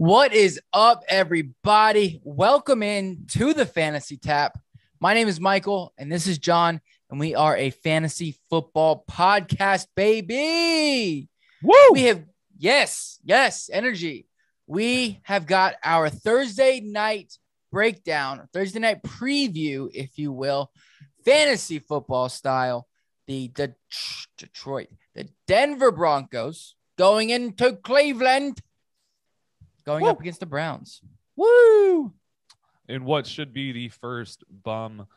What is up, everybody? Welcome in to the Fantasy Tap. My name is Michael, and this is John, and we are a fantasy football podcast, baby. Woo! We have, yes, energy. We have got our Thursday night breakdown, Thursday night preview, if you will, fantasy football style. The Denver Broncos going into Cleveland, going up against the Browns. Woo! In what should be the first bum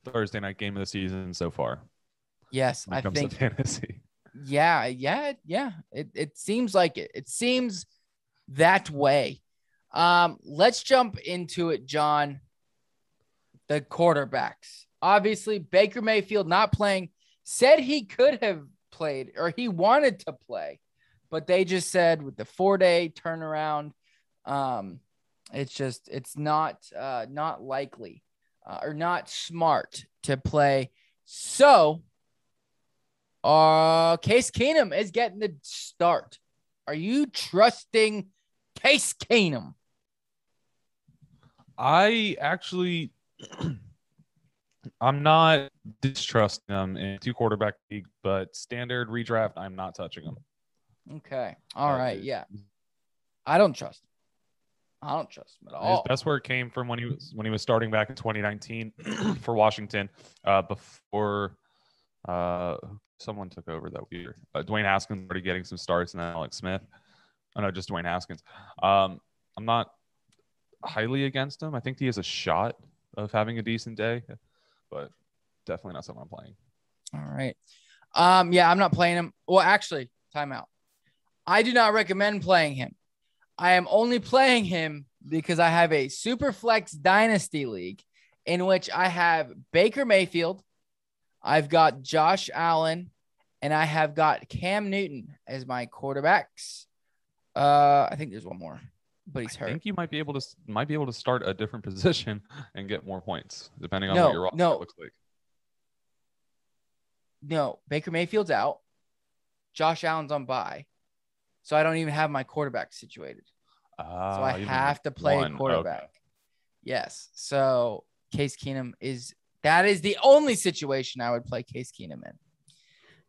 Thursday night game of the season so far. Yes, when it comes to fantasy. Yeah. It seems like it. It seems that way. Let's jump into it, John. The quarterbacks. Obviously, Baker Mayfield not playing. Said he could have played or he wanted to play, but they just said with the 4-day turnaround, it's not likely or not smart to play. So Case Keenum is getting the start. Are you trusting Case Keenum? I'm not distrusting him in 2-quarterback league, but standard redraft, I'm not touching him. Okay. All right. Yeah. I don't trust him at all. That's where it came from when he was starting back in 2019 for Washington, before someone took over that year. Dwayne Haskins started getting some starts, and then Alex Smith. Oh no, just Dwayne Haskins. I'm not highly against him. I think he has a shot of having a decent day, but definitely not someone I'm playing. All right. Yeah, I'm not playing him. Well, actually, timeout. I do not recommend playing him. I am only playing him because I have a super flex dynasty league in which I have Baker Mayfield, I've got Josh Allen, and I have got Cam Newton as my quarterbacks. I think there's one more, but he's hurt. I think you might be able to start a different position and get more points depending on what your roster looks like. No, Baker Mayfield's out. Josh Allen's on bye. So I don't even have my quarterback situated. So I have to play a quarterback. Okay. Yes. So Case Keenum is the only situation I would play Case Keenum in.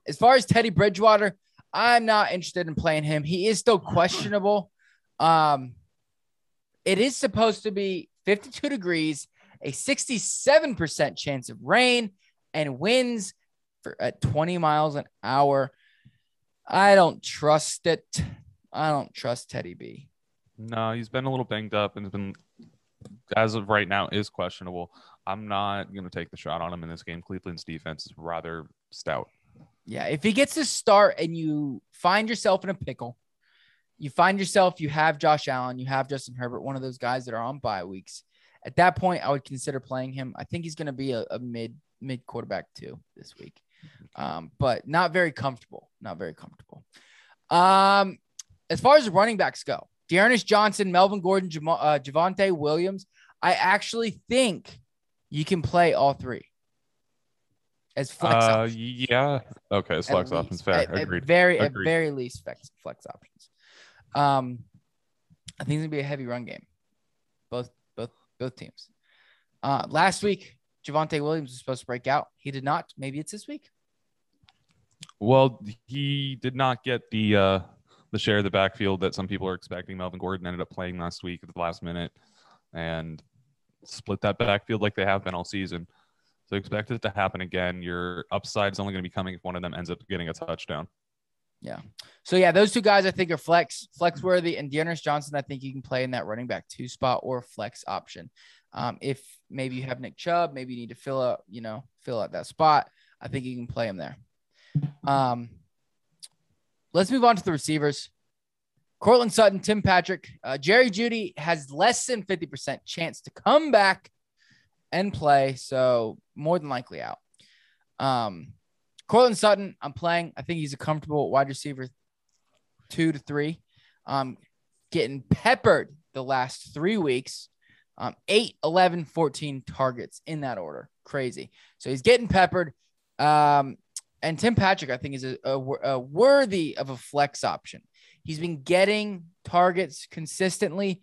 As far as Teddy Bridgewater, I'm not interested in playing him. He is still questionable. It is supposed to be 52 degrees, a 67% chance of rain, and winds at 20 miles an hour. I don't trust it. I don't trust Teddy B. No, he's been a little banged up and has been, as of right now, is questionable. I'm not going to take the shot on him in this game. Cleveland's defense is rather stout. Yeah, if he gets to start and you find yourself in a pickle, you have Josh Allen, you have Justin Herbert, one of those guys that are on bye weeks. At that point, I would consider playing him. I think he's going to be a mid quarterback too this week. But not very comfortable. As far as the running backs go, Dearness Johnson, Melvin Gordon, Javonte Williams, I actually think you can play all three as flex options. Yeah. Okay, as flex options, fair. Agreed. At very least flex options. I think it's gonna be a heavy run game. Both teams. Last week, Javonte Williams was supposed to break out. He did not. Maybe it's this week. Well, he did not get the share of the backfield that some people are expecting. Melvin Gordon ended up playing last week at the last minute and split that backfield like they have been all season. So expect it to happen again. Your upside is only going to be coming if one of them ends up getting a touchdown. Yeah. So, yeah, those two guys I think are flex worthy. And Dearness Johnson, I think you can play in that running back 2 spot or flex option. If maybe you have Nick Chubb, maybe you need to fill out that spot. I think you can play him there. Let's move on to the receivers. Cortland Sutton, Tim Patrick, Jerry Jeudy has less than 50% chance to come back and play. So more than likely out. Cortland Sutton, I'm playing. I think he's a comfortable wide receiver 2 to 3. Getting peppered the last 3 weeks. 8, 11, 14 targets in that order. Crazy. So he's getting peppered. And Tim Patrick, I think, is a worthy of a flex option. He's been getting targets consistently,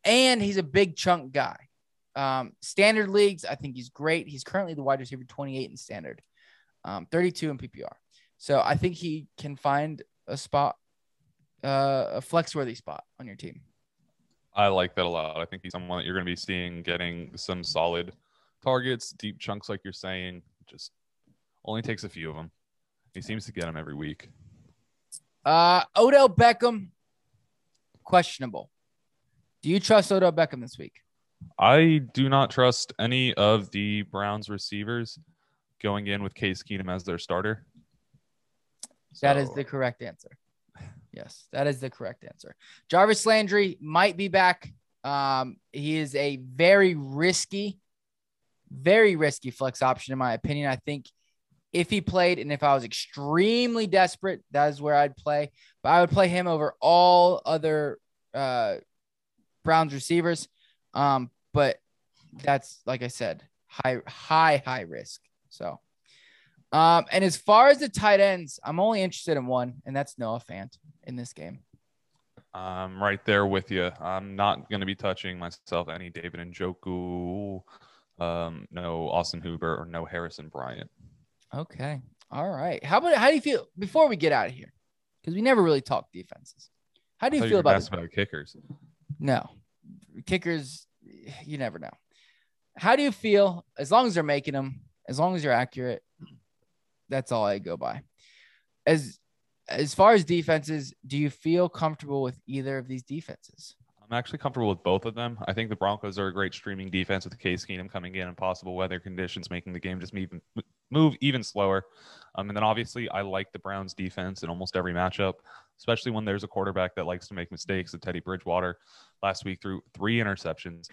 and he's a big chunk guy. Standard leagues, I think he's great. He's currently the wide receiver 28 in standard, 32 in PPR. So I think he can find a spot, a flex-worthy spot on your team. I like that a lot. I think he's someone that you're going to be seeing getting some solid targets, deep chunks, like you're saying. Just only takes a few of them. He seems to get them every week. Odell Beckham, questionable. Do you trust Odell Beckham this week? I do not trust any of the Browns receivers going in with Case Keenum as their starter. That is the correct answer. Yes, that is the correct answer. Jarvis Landry might be back. He is a very risky flex option, in my opinion. I think if he played and if I was extremely desperate, that is where I'd play. But I would play him over all other Browns receivers. But that's, like I said, high risk. So, and as far as the tight ends, I'm only interested in one, and that's Noah Fant in this game. I'm right there with you. I'm not going to be touching myself any David Njoku, no Austin Hooper, or no Harrison Bryant. Okay. All right. How do you feel before we get out of here? Because we never really talk defenses. How do you feel about kickers? No. Kickers, you never know. How do you feel as long as they're making them, as long as you're accurate? That's all I go by. As far as defenses, do you feel comfortable with either of these defenses? I'm actually comfortable with both of them. I think the Broncos are a great streaming defense with Case Keenum coming in and possible weather conditions, making the game just move even slower. And then obviously I like the Browns defense in almost every matchup, especially when there's a quarterback that likes to make mistakes. And Teddy Bridgewater last week threw 3 interceptions,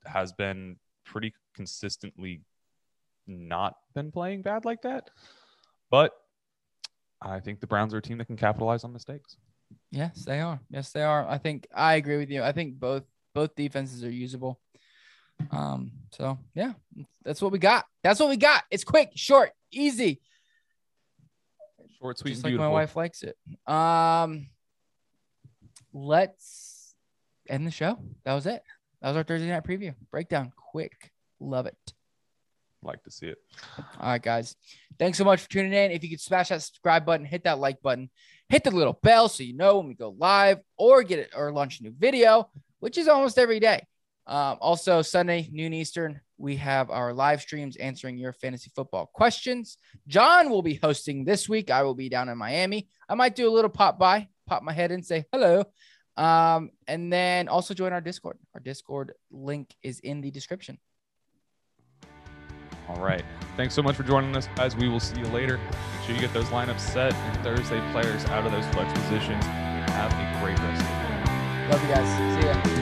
has been pretty consistently not been playing bad like that. But I think the Browns are a team that can capitalize on mistakes. Yes, they are. Yes, they are. I agree with you. I think both defenses are usable. So yeah, that's what we got. It's quick, short, easy. Short, sweet, just and like beautiful. my wife likes it. Let's end the show. That was it. That was our Thursday night preview. Breakdown. Quick. Love it. Like to see it. All right, guys. Thanks so much for tuning in. If you could smash that subscribe button, hit that like button, hit the little bell so you know when we go live or launch a new video, which is almost every day. Also, Sunday, noon Eastern, we have our live streams answering your fantasy football questions. John will be hosting this week. I will be down in Miami. I might do a little pop my head and say hello. And then also join our Discord. Our Discord link is in the description. All right. Thanks so much for joining us, guys. We will see you later. Make sure you get those lineups set and Thursday players out of those flex positions. Have a great rest of the day. Love you guys. See ya.